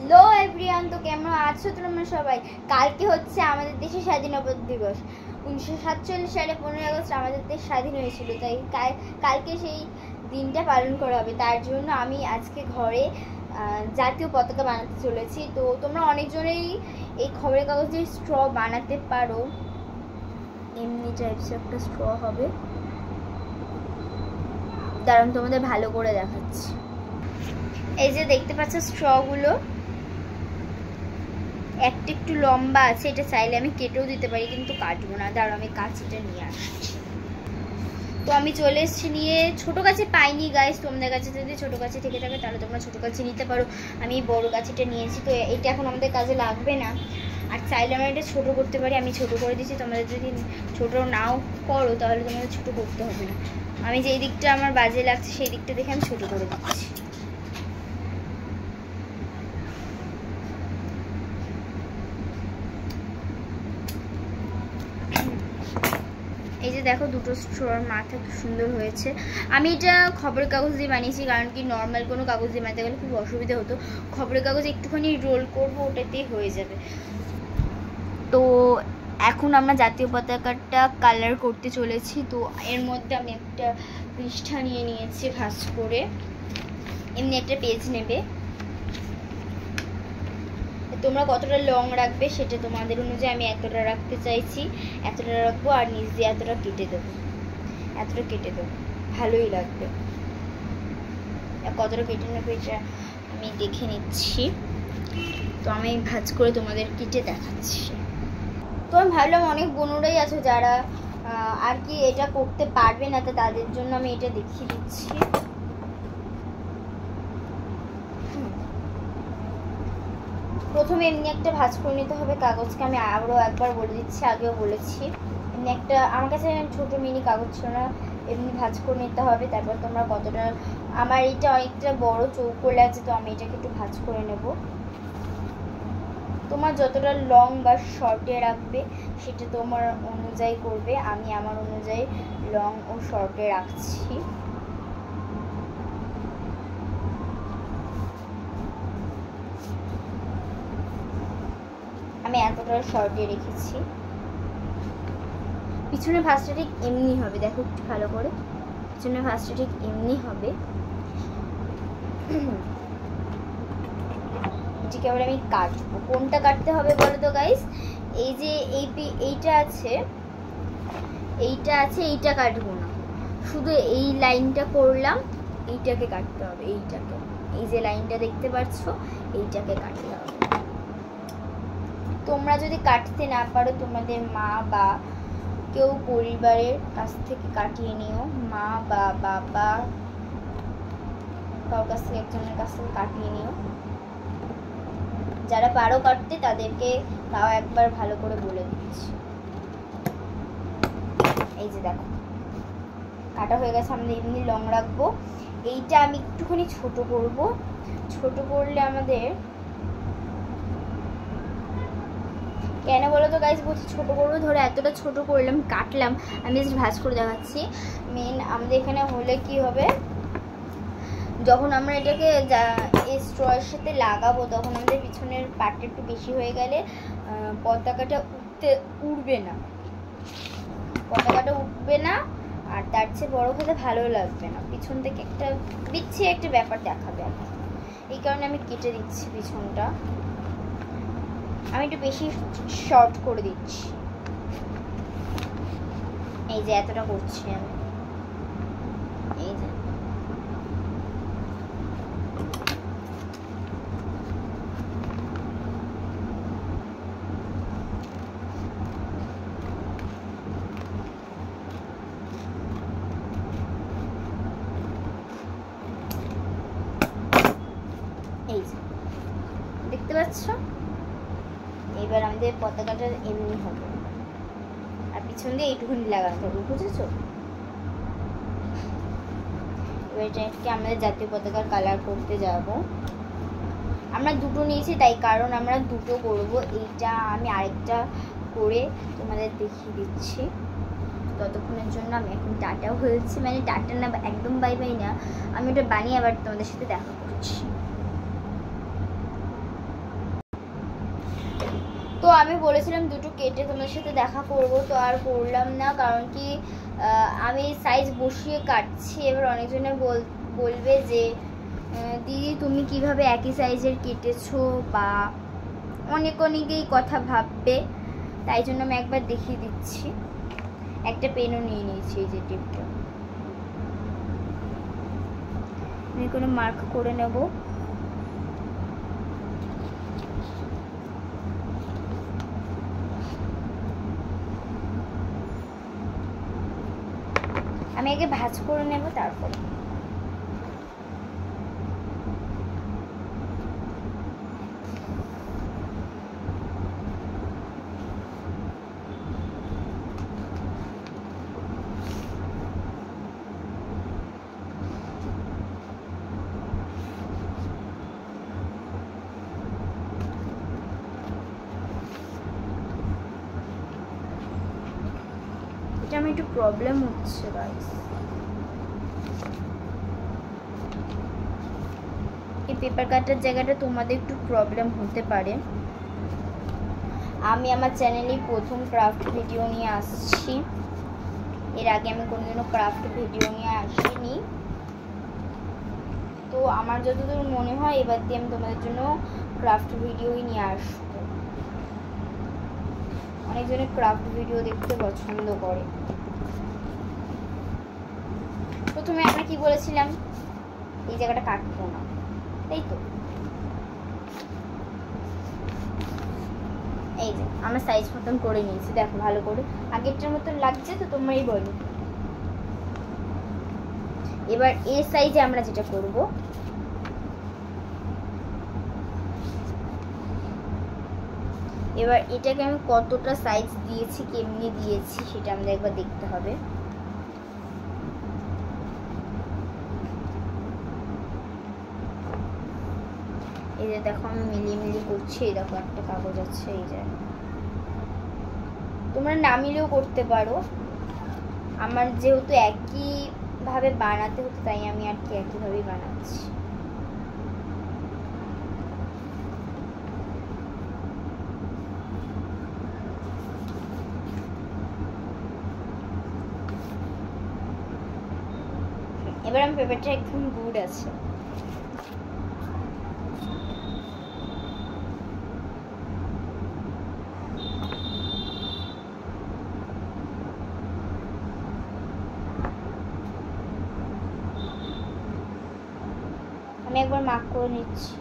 Hello everyone, তো কেমন আছো তোমরা সবাই? কালকে হচ্ছে আমাদের দেশের স্বাধীনতা দিবস। 1947 সালে 15ই আগস্ট আমাদের দেশ স্বাধীন হয়েছিল, তাই কালকে সেই দিনটা পালন করা হবে। তার জন্য আমি আজকে ঘরে জাতীয় পতাকা বানাতে চলেছি। তো তোমরা অনেকজনেই এই খবরের কাগজের স্ট্র বানাতে পারো। এমনি টাইপস একটা স্ট্র হবে, দাঁড়ান তোমাদের ভালো করে দেখাচ্ছি। এই যে দেখতে পাচ্ছ স্ট্রগুলো একটা একটু লম্বা আছে, এটা চাইলে আমি কেটেও দিতে পারি, কিন্তু কাটবো না। দাঁড়াও আমি কাঁচিটা নিয়ে আসছি। তো আমি চলে এসেছি নিয়ে। ছোটো কাছে পাইনি গাইস, তোমাদের কাছে যদি ছোটো কাছে থেকে থাকে তাহলে তোমরা ছোটো কাছে নিতে পারো। আমি বড় কাছিটা নিয়েছি, তো এটা এখন আমাদের কাজে লাগবে না। আর চাইলে আমরা এটা ছোটো করতে পারি, আমি ছোটো করে দিচ্ছি। তোমাদের যদি ছোটো নাও করো তাহলে তোমাদের ছোটো করতে হবে না। আমি যেই দিকটা আমার বাজে লাগছে সেই দিকটা দেখে আমি ছোটো করে দিচ্ছি। এই যে দেখো দুটো স্ট্রর মাথা খুব সুন্দর হয়েছে। আমি এটা খবরের কাগজ দিয়ে বানিয়েছি, কারণ কি নর্মাল কোনো কাগজ দিয়ে বানাতে গেলে খুব অসুবিধা হতো। খবরের কাগজ একটুখানি রোল করবো, ওটাতেই হয়ে যাবে। তো এখন আমরা জাতীয় পতাকাটা কালার করতে চলেছি। তো এর মধ্যে আমি একটা পৃষ্ঠা নিয়ে নিয়েছি ভাঁজ করে, এমনি একটা পেজ নেবে। তোমরা কতটা লং রাখবে সেটা তোমাদের অনুযায়ী, আমি এতটা রাখতে চাইছি, এতটা রাখবো। আর নিচ দিয়ে এতটা কেটে দেবো, এতটা কেটে দেবো, ভালোই লাগবে। কতটা কেটে নেবে এটা আমি দেখে নিচ্ছি। তো আমি ভাঁজ করে তোমাদের কেটে দেখাচ্ছি। তো আমি ভাবলাম অনেক বোনরাই আছে যারা আর কি এটা করতে পারবে না, তো তাদের জন্য আমি এটা দেখিয়ে দিচ্ছি। প্রথমে এমনি একটা ভাঁজ করে নিতে হবে কাগজকে। আমি আরও একবার বলে দিচ্ছি, আগেও বলেছি। এমনি একটা আমার কাছে ছোটো মিনি কাগজ ছিল না, এমনি ভাঁজ করে নিতে হবে। তারপর তোমরা কতটা, আমার এটা অনেকটা বড় চৌকো লাগছে, তো আমি এটাকে একটু ভাঁজ করে নেব। তোমার যতটা লং বা শর্টে রাখবে সেটা তোমার অনুযায়ী করবে। আমি আমার অনুযায়ী লং ও শর্টে রাখছি। আমি এতটা শর্টে রেখেছি। পিছনে ভাঁজটা ঠিক এমনি হবে, দেখো একটু ভালো করে। পিছনে ভাঁজটা ঠিক এমনি হবে। এটাকে আবার আমি কাটবো। কোনটা কাটতে হবে বলো তো গাইস? এই যে এইটা আছে, এইটা কাটবো না, শুধু এই লাইনটা করলাম, এইটাকে কাটতে হবে। এইটাকে, এই যে লাইনটা দেখতে পাচ্ছ, এইটাকে কাটতে হবে। তোমরা যদি কাটতে না পারো তোমাদের মা বা কেউ পরিবারের কাছ থেকে কাটিয়ে নিও। মা বা বাবা কারোর কাছ থেকে, একজনের কাছ থেকে কাটিয়ে নিও। যারা পারো কাটতে তাদেরকে তাও একবার ভালো করে বলে দিচ্ছি। এই যে দেখো কাটা হয়ে গেছে। আমরা এমনি লং রাখবো। এইটা আমি একটুখানি ছোট করব। ছোট করলে আমাদের কেন বলো তো গাইস বলছি ছোটো করবো, ধরো এতটা ছোট করলাম, কাটলাম, আমি জাস্ট ভাঁজ করে দেখাচ্ছি। মেন আমাদের এখানে হলে কি হবে, যখন আমরা এটাকে এই স্ট্রয়ের সাথে লাগাবো তখন আমাদের পিছনের পার্টটা একটু বেশি হয়ে গেলে পতাকাটা উড়বে না, পতাকাটা উঠবে না। আর তার চেয়ে বড় হতে ভালো লাগবে না, পিছন থেকে একটা বিচ্ছিরি একটা ব্যাপার দেখাবে। এই কারণে আমি কেটে দিচ্ছি পিছনটা। আমি একটু বেশি শর্ট করে দিচ্ছি। এই যে এতটা করছি আমি। এই যে দেখতে পাচ্ছ? এবার আমাদের পতাকাটা এমনি হবে, আর পিছন দিয়ে এইটুকুনি লাগানো হবে, বুঝেছো? এবার এটাকে আমাদের জাতীয় পতাকার কালার করতে যাব। আমরা দুটো নিয়েছি তাই, কারণ আমরা দুটো করব। এইটা আমি আরেকটা করে তোমাদের দেখিয়ে দিচ্ছি। ততক্ষণের জন্য আমি এখন টাটাও হয়েছি, মানে টাটা না, একদম বাই বাই না, আমি ওটা বানিয়ে আবার তোমাদের সাথে দেখা করছি। তো আমি বলেছিলাম দুটো কেটে তোমার সাথে দেখা করব, তো আর করলাম না, কারণ কি আমি সাইজ বসিয়ে কাটছি। এবার অনেকজনে বলবে যে দিদি তুমি কিভাবে একই সাইজের কেটেছো, বা অনেকেই কথা ভাববে, তাই জন্য আমি একবার দেখিয়ে দিচ্ছি। একটা পেনও নিয়ে নিয়েছি, এই যে টিপটা আমি কোনো মার্ক করে নেব। আমি আগে ভাঁজ করে নেব, তারপর এটা আমার একটু প্রবলেম হচ্ছে গাইস। এই পেপার কাটার জায়গাটা তোমাদের একটু প্রবলেম হতে পারে। আমি আমার চ্যানেলে প্রথম ক্রাফট ভিডিও নিয়ে আসছি, এর আগে আমি কোনোদিনও ক্রাফট ভিডিও নিয়ে আসিনি। তো আমার যতদূর মনে হয় এবার দিয়ে আমি তোমাদের জন্য ক্রাফট ভিডিওই নিয়ে আসবো। অনেকজনে ক্রাফট ভিডিও দেখতে পছন্দ করে। প্রথমে আমরা কি বলেছিলাম, এই জায়গাটা কাটবো না, তাই তো? এই যে আমরা সাইজ মতন করে নিয়েছি, দেখো ভালো করে আগেরটার মতন লাগছে তো, তোমরাই বলো। এবার এই সাইজে আমরা যেটা করব, এবার এটাকে আমি কতটা সাইজ দিয়েছি, কেমনি দিয়েছি সেটা আমাদের একবার দেখতে হবে। এই যে দেখো আমি মিলিয়ে করছি, এই দেখো একটা কাগজ আছে, এই যে তোমরা না মিলেও করতে পারো। আমার যেহেতু একই ভাবে বানাতে হতো, তাই আমি আর কি একইভাবেই বানাচ্ছি। এবার আমি পেপারটা একদম গুড আছে। আমি একবার মার্ক করে নিচ্ছি।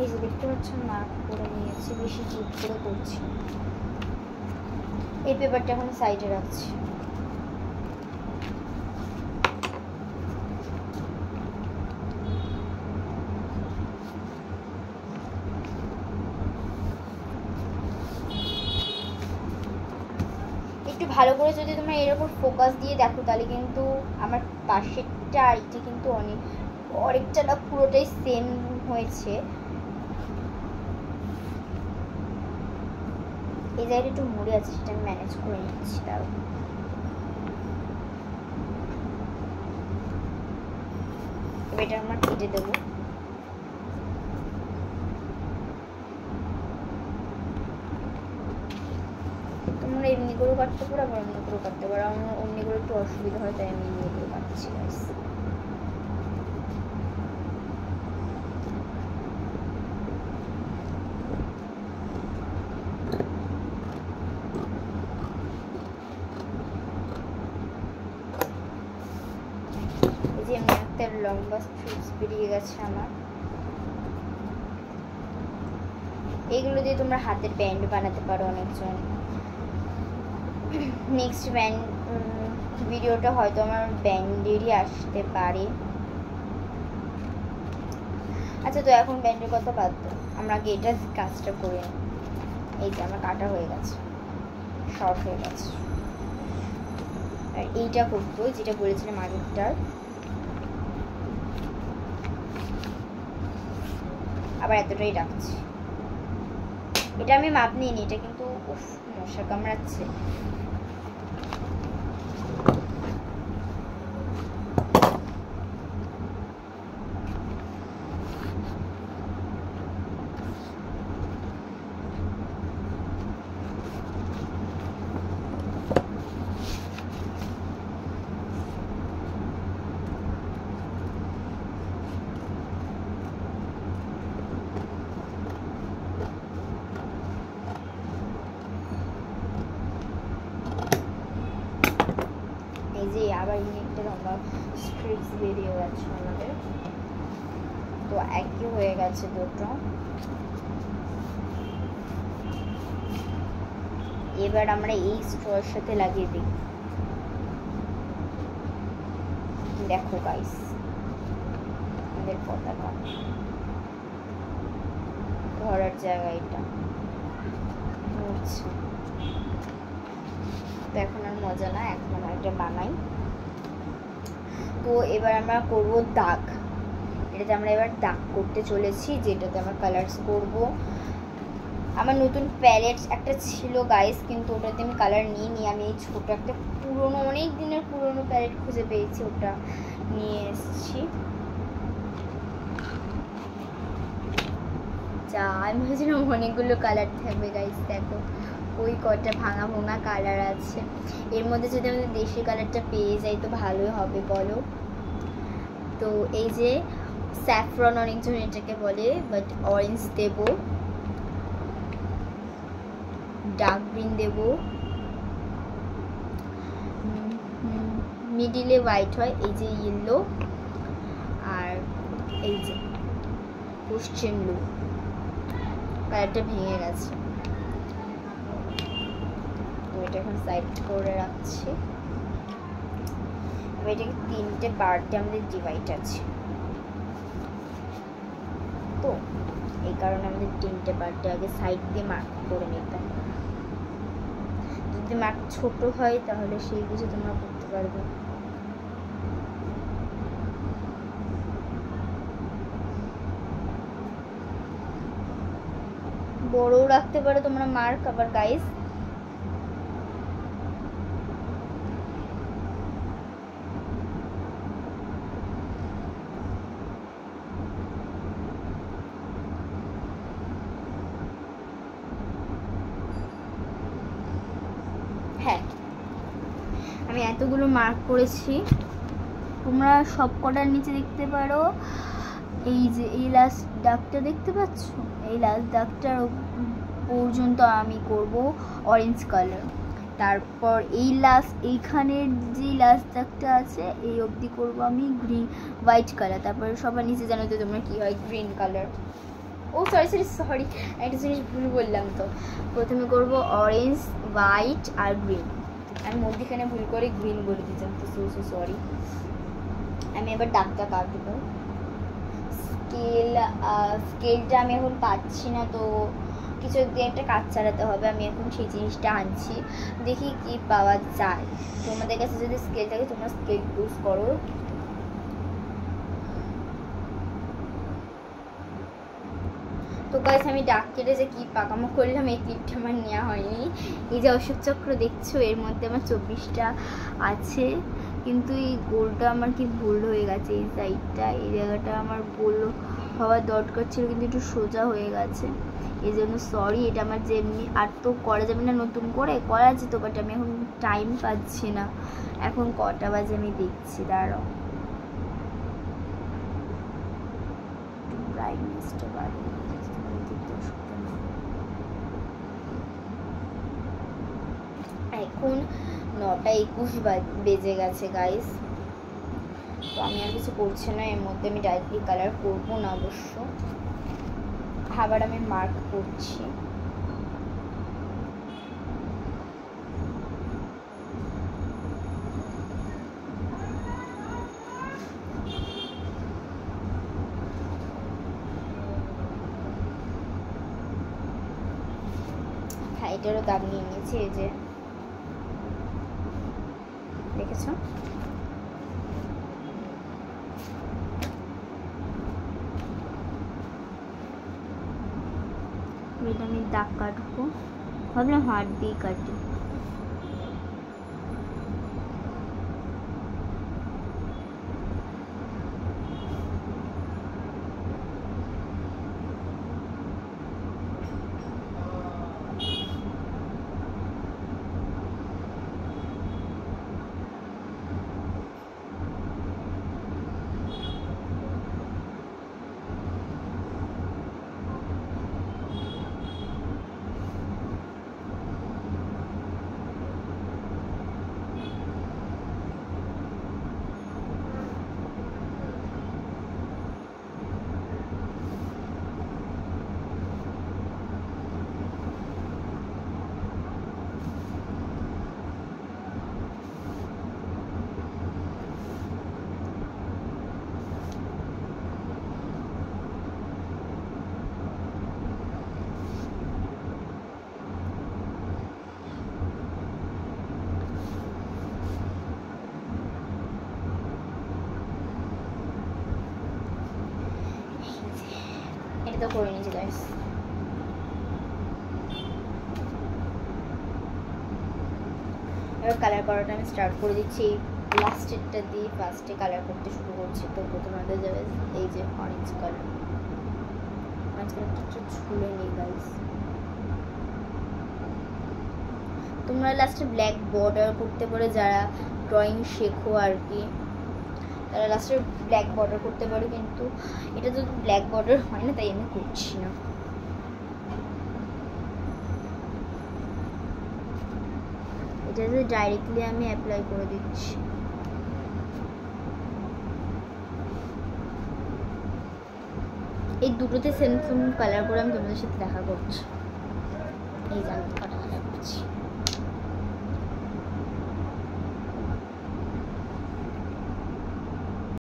এই যে দেখতে পাচ্ছেন মার্ক করে নিয়েছি, বেশি চিপ করে করছি। এই পেপারটা এখন সাইডে রাখছি। একটু ভালো করে যদি তোমরা এর উপর ফোকাস দিয়ে দেখো, তাহলে কিন্তু আমার পাশেরটা আর এটা কিন্তু অনেকটা না পুরোটাই সেম হয়েছে। এই জায়গাটা একটু মুড়ে আছে, সেটা আমি ম্যানেজ করে নিচ্ছি। তাও এবার এটা আমরা কেটে দেবো। তোমরা এমনি করেও কাটতে পারো, আবার অন্য করেও কাটতে পারো। আমার অমনি করে একটু অসুবিধা হয়, তাই আমি এমনি করে কাটছি গাইস। এই যে এমনি একটা লম্বা স্ট্রিপস বেরিয়ে গেছে আমার। এইগুলো দিয়ে তোমরা হাতের ব্যান্ড বানাতে পারো অনেকজন। নেক্সট ব্যান্ড ভিডিওটা হয়তো আমার ব্যান্ডেরই আসতে পারে। আচ্ছা, তো এখন ব্যান্ডের কথা বাদ দাও, আমরা আগে এটা কাজটা করে নিই। এই যে আমার কাটা হয়ে গেছে, শর্ট হয়ে গেছে। আর এইটা করবো যেটা বলেছিলাম আগেরটার, আবার এতটাই রাখছি। এটা আমি মাপ নিইনি, এটা কিন্তু উফ মশা কামড়াচ্ছে। স্ট্রিপস বেরিয়ে গেছে আমাদের, তো একই হয়ে গেছে দুটো। এবার আমরা এই স্ট্রয়ের সাথে লাগিয়ে দিই। দেখো গাইস আমাদের পতাকা ধরার জায়গা এটা নড়ছে, তো এখন আর মজা না, এখন আমরা এটা বানাই। তো এবার আমরা করব দাগ। এটাতে আমরা এবার দাগ করতে চলেছি, যেটাতে আমরা কালার্স করব। আমার নতুন প্যালেট একটা ছিল গাইস, কিন্তু ওটাতে আমি কালার নিয়ে আমি এই ছোট একটা পুরনো, অনেক দিনের পুরনো প্যালেট খুঁজে পেয়েছি, ওটা নিয়ে এসেছি। যা আমি ভেবেছিলাম অনেকগুলো কালার থাকবে গাইস, দেখো ওই কটা ভাঙা ভাঙা কালার আছে। এর মধ্যে যদি আমাদের দেশি কালারটা পেয়ে যাই তো ভালোই হবে বলো। তো এই যে স্যাফরন অনেকজন এটাকে বলে, বাট অরেঞ্জ দেব, ডার্ক গ্রিন দেব, মিডিলে হোয়াইট হয়, এই যে ইয়েলো, আর এই যে পশ্চিম ব্লু। কালারটা ভেঙে গেছে, তো এটা এখন সাইড করে রাখছি। এবার এটাকে 3টে পার্টে আমাদের ডিভাইড আছে, তো এই কারণে আমাদের 3টে পার্টে আগে সাইড দিয়ে মার্ক করে নিতাম। যদি মার্ক ছোট হয় তাহলে সেই বুঝে তোমরা করতে পারবে। বড়ও রাখতে পারো তোমরা মার্ক আবার গাইস। হ্যাঁ আমি এতগুলো মার্ক করেছি, তোমরা সব কটার নিচে দেখতে পারো এই যে এই লাস্ট দাগটা দেখতে পাচ্ছ, এই লাস্ট দাগটার পর্যন্ত আমি করব অরেঞ্জ কালার। তারপর এই লাস্ট এইখানের যে লাস্ট দাগটা আছে এই অবধি করব আমি হোয়াইট কালার। তারপরে সবার নিচে জানো তো তোমরা কী হয়, গ্রিন কালার। ও সরি একটা জিনিস ভুল বললাম। তো প্রথমে করব অরেঞ্জ, হোয়াইট আর গ্রিন। আমি মধ্যখানে ভুল করে গ্রিন বলে দিয়েছিলাম, তো সরি। আমি এবার দাগটা কাটবো। স্কেলটা আমি এখন পাচ্ছি না, তো কিছু দিয়ে একটা কাজ চালাতে হবে। আমি এখন সেই জিনিসটা আনছি, দেখি কি পাওয়া যায়। তোমাদের কাছে যদি স্কেল থাকে তোমরা স্কেল ইউজ করো। তো গাইস আমি দাগ কেটে যে কী পাকামো করলাম, এই ক্লিপটা আমার নেওয়া হয়নি। এই যে অশোক চক্র দেখছো, এর মধ্যে আমার 24টা আছে, কিন্তু এই গোলটা আমার কি ভুল হয়ে গেছে। এই সাইডটা, এই জায়গাটা আমার গোল হওয়ার দরকার ছিল, কিন্তু একটু সোজা হয়ে গেছে, এই জন্য সরি। এটা আমার যেমনি আর তো করা যাবে না, নতুন করে করা যেত, বাট আমি এখন টাইম পাচ্ছি না। এখন কটা বাজে আমি দেখছি, দাঁড়াও ব্রাইটনেসটা বাড়িয়ে। এখন 9:21 বেজে গেছে গাইস, তো আমি আর কিছু করছি না। এর মধ্যে আমি ডাইরেক্টলি কালার করবো না অবশ্য, আবার আমি মার্ক করছি। হ্যাঁ এটারও দাগ নিয়ে নিয়েছি, এই যে দেখেছো। এটা আমি দাগ কাটবো, ভাবলাম হাত দিয়ে কাটি। এটা তো করে নিয়েছি গাইস। এবার কালার করাটা আমি স্টার্ট করে দিচ্ছি। লাস্টেরটা দিয়ে ফার্স্টে কালার করতে শুরু করছি। তো প্রথমে আমাদের যাবে এই যে অরেঞ্জ কালার। অরেঞ্জ কালারটা একটু ছুলে নিই গাইস। তোমরা লাস্টে ব্ল্যাক বর্ডার করতে পারো, যারা ড্রয়িং শেখো আর কি, তারা লাস্টে ব্ল্যাক বর্ডার করতে পারো, কিন্তু এটা তো ব্ল্যাক বর্ডার হয় না, তাই আমি করছি না। এটাতে ডাইরেক্টলি আমি অ্যাপ্লাই করে দিচ্ছি। এই দুটোতে সেম সেম কালার করে আমি তোমাদের সাথে দেখা করছি। এই জানতে পারো